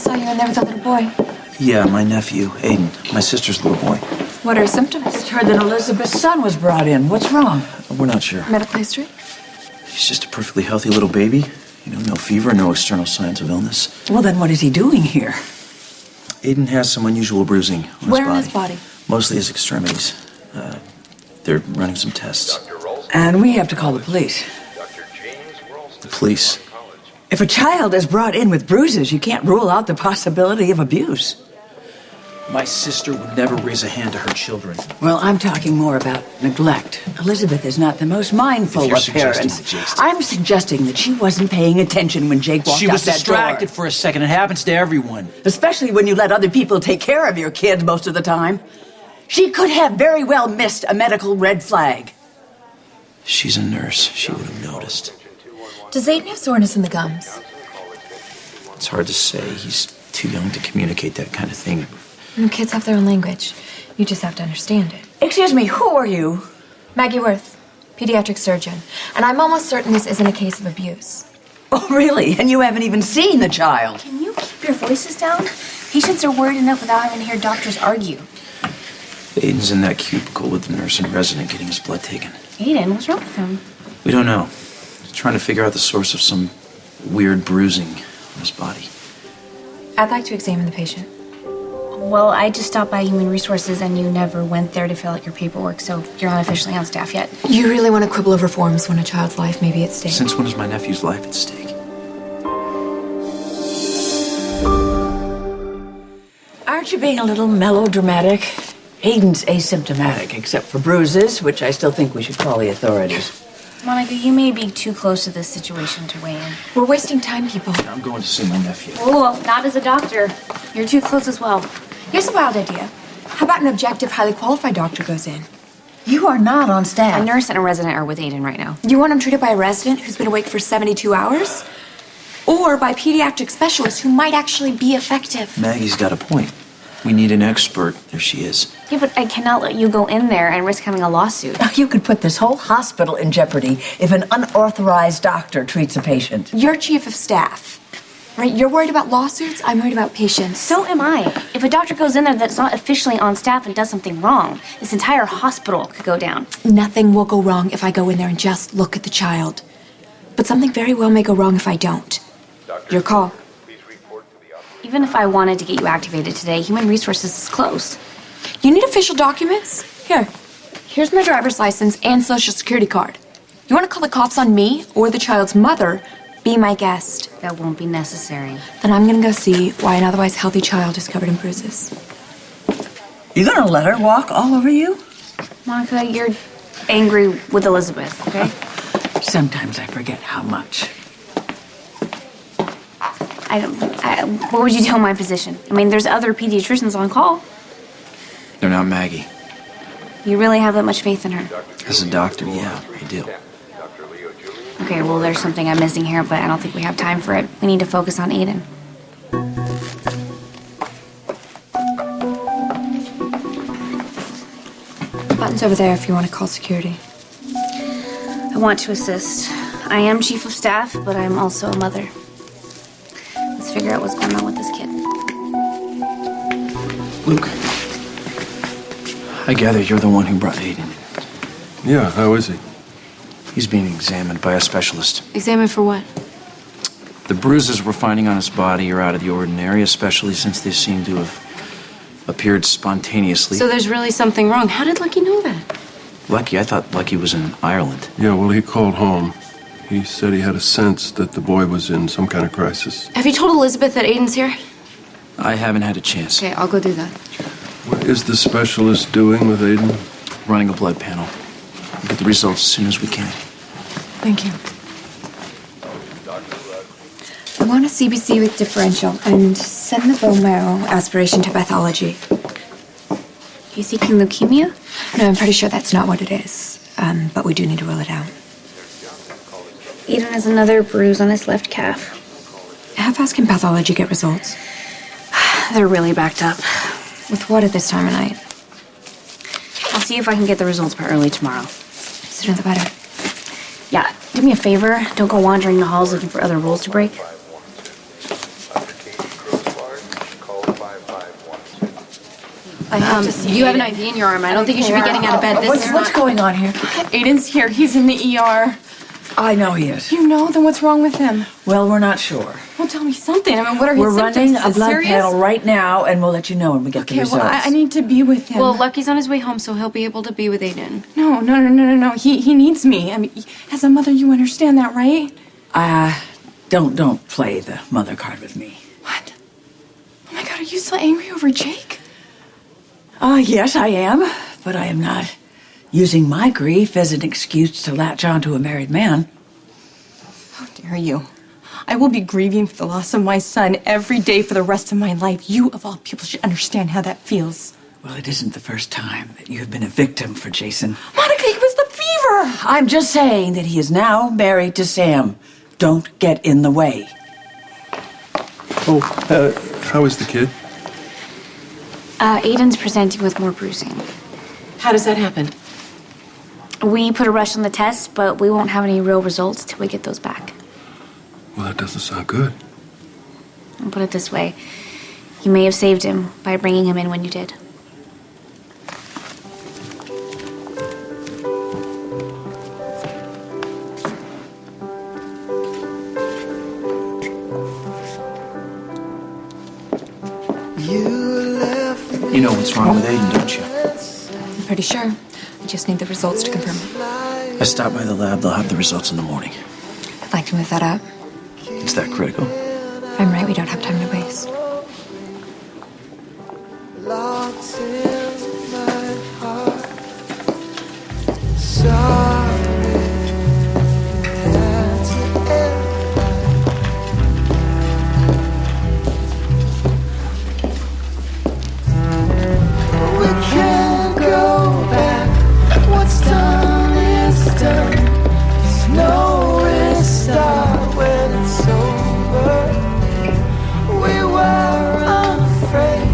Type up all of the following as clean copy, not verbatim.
saw you in there with a little boy. Yeah, my nephew, Aiden. My sister's little boy. What are his symptoms? Heard that Elizabeth's son was brought in. What's wrong? We're not sure. Medical history? He's just a perfectly healthy little baby. You know, no fever, no external signs of illness. Well, then what is he doing here? Aiden has some unusual bruising on his body. Where on his body? Mostly his extremities. They're running some tests. And we have to call the police. The police? If a child is brought in with bruises, you can't rule out the possibility of abuse. My sister would never raise a hand to her children. Well, I'm talking more about neglect. Elizabeth is not the most mindful of parents. I'm suggesting that she wasn't paying attention when Jake walked out that door. She was distracted for a second. It happens to everyone. Especially when you let other people take care of your kids most of the time. She could have very well missed a medical red flag. She's a nurse. She would have noticed. Does Aiden have soreness in the gums? It's hard to say. He's too young to communicate that kind of thing. No, kids have their own language. You just have to understand it. Excuse me, who are you? Maggie Worth, pediatric surgeon. And I'm almost certain this isn't a case of abuse. Oh, really? And you haven't even seen the child? Can you keep your voices down? Patients are worried enough without having to hear doctors argue. Aiden's in that cubicle with the nurse and resident getting his blood taken. Aiden, what's wrong with him? We don't know. He's trying to figure out the source of some weird bruising on his body. I'd like to examine the patient. Well, I just stopped by Human Resources and you never went there to fill out your paperwork, so you're not officially on staff yet. You really want to quibble over forms when a child's life may be at stake? Since when is my nephew's life at stake? Aren't you being a little melodramatic? Aiden's asymptomatic, except for bruises, which I still think we should call the authorities. Monica, you may be too close to this situation to weigh in. We're wasting time, people. I'm going to see my nephew. Oh, not as a doctor. You're too close as well. Here's a wild idea. How about an objective, highly qualified doctor goes in? You are not on staff. A nurse and a resident are with Aiden right now. You want him treated by a resident who's been awake for 72 hours? Or by a pediatric specialist who might actually be effective? Maggie's got a point. We need an expert. There she is. Yeah, but I cannot let you go in there and risk having a lawsuit. You could put this whole hospital in jeopardy if an unauthorized doctor treats a patient. You're chief of staff, right? You're worried about lawsuits, I'm worried about patients. So am I. If a doctor goes in there that's not officially on staff and does something wrong, this entire hospital could go down. Nothing will go wrong if I go in there and just look at the child. But something very well may go wrong if I don't. Your call. Even if I wanted to get you activated today, Human Resources is closed. You need official documents? Here's my driver's license and social security card. You want to call the cops on me or the child's mother? Be my guest. That won't be necessary. Then I'm gonna go see why an otherwise healthy child is covered in bruises. You gonna let her walk all over you? Monica, you're angry with Elizabeth, okay? Sometimes I forget how much. What would you do in my position? I mean, there's other pediatricians on call. They're not Maggie. You really have that much faith in her? As a doctor, yeah, I do. Okay, well, there's something I'm missing here, but I don't think we have time for it. We need to focus on Aiden. The button's over there if you want to call security. I want to assist. I am chief of staff, but I'm also a mother. Let's figure out what's going on with this kid. Luke, I gather you're the one who brought Aiden. Yeah, how is he? He's being examined by a specialist. Examined for what? The bruises we're finding on his body are out of the ordinary, especially since they seem to have appeared spontaneously. So there's really something wrong. How did Lucky know that? Lucky? I thought Lucky was in Ireland. Yeah, well, he called home. He said he had a sense that the boy was in some kind of crisis. Have you told Elizabeth that Aiden's here? I haven't had a chance. Okay, I'll go do that. What is the specialist doing with Aiden? Running a blood panel. We'll get the results as soon as we can. Thank you. I want a CBC with differential and send the bone marrow aspiration to pathology. You thinking leukemia? No, I'm pretty sure that's not what it is. But we do need to rule it out. Aiden has another bruise on his left calf. How fast can pathology get results? They're really backed up. With what at this time of night? I'll see if I can get the results by early tomorrow. Sooner the better. Yeah, do me a favor. Don't go wandering the halls looking for other rules to break. I have to see You have an Aiden. IV in your arm. I don't think you should be getting out of bed. This is What's not... going on here? Aiden's here. He's in the ER. I know he is. You know? Then what's wrong with him? Well, we're not sure. Well, tell me something. I mean, what are his We're symptoms? running Is a it blood serious? panel right now, and we'll let you know when we get the Okay, results. well, I need to be with him. Well, Lucky's on his way home, so he'll be able to be with Aiden. No. He needs me. I mean, as a mother, you understand that, right? Don't play the mother card with me. What? Oh my God, are you still angry over Jake? Yes, I am, but I am not using my grief as an excuse to latch on to a married man. How dare you? I will be grieving for the loss of my son every day for the rest of my life. You, of all people, should understand how that feels. Well, it isn't the first time that you have been a victim for Jason. Monica, it was the fever! I'm just saying that he is now married to Sam. Don't get in the way. Oh, how is the kid? Aiden's presenting with more bruising. How does that happen? We put a rush on the test, but we won't have any real results till we get those back. Well, that doesn't sound good. I'll put it this way. You may have saved him by bringing him in when you did. You know what's wrong with Aiden, don't you? I'm pretty sure. I just need the results to confirm it. I stopped by the lab. They'll have the results in the morning. I'd like to move that up. It's that critical. If I'm right, we don't have time to waste. Locked in my heart. Sorry, had to end. We can't go back. What's done is done. There's no restart when it's over. We were unafraid.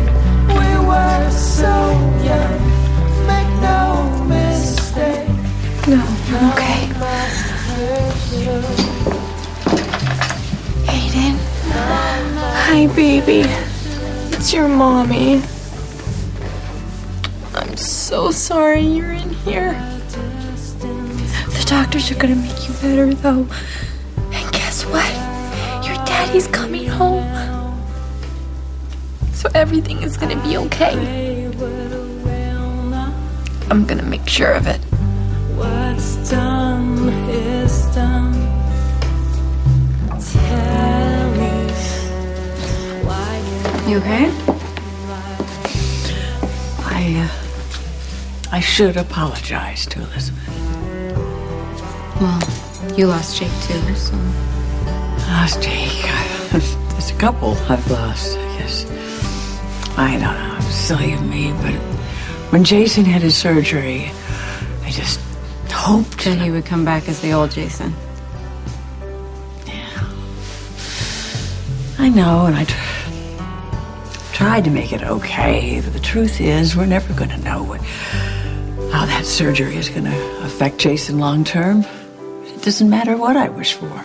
We were so young. Make no mistake. No, I'm okay. Aiden. Hi, baby. It's your mommy. I'm so sorry you're in here. The doctors are gonna make you better, though. And guess what? Your daddy's coming home. So everything is gonna be okay. I'm gonna make sure of it. What's done is done. Tell me why You okay? I should apologize to Elizabeth. Well, you lost Jake too, so... Lost Jake. There's a couple I've lost, I guess. I don't know, it's silly of me, but when Jason had his surgery, I just hoped Then he would come back as the old Jason. Yeah. I know, and I tried to make it okay, but the truth is, we're never going to know how that surgery is going to affect Jason long term. It doesn't matter what I wish for.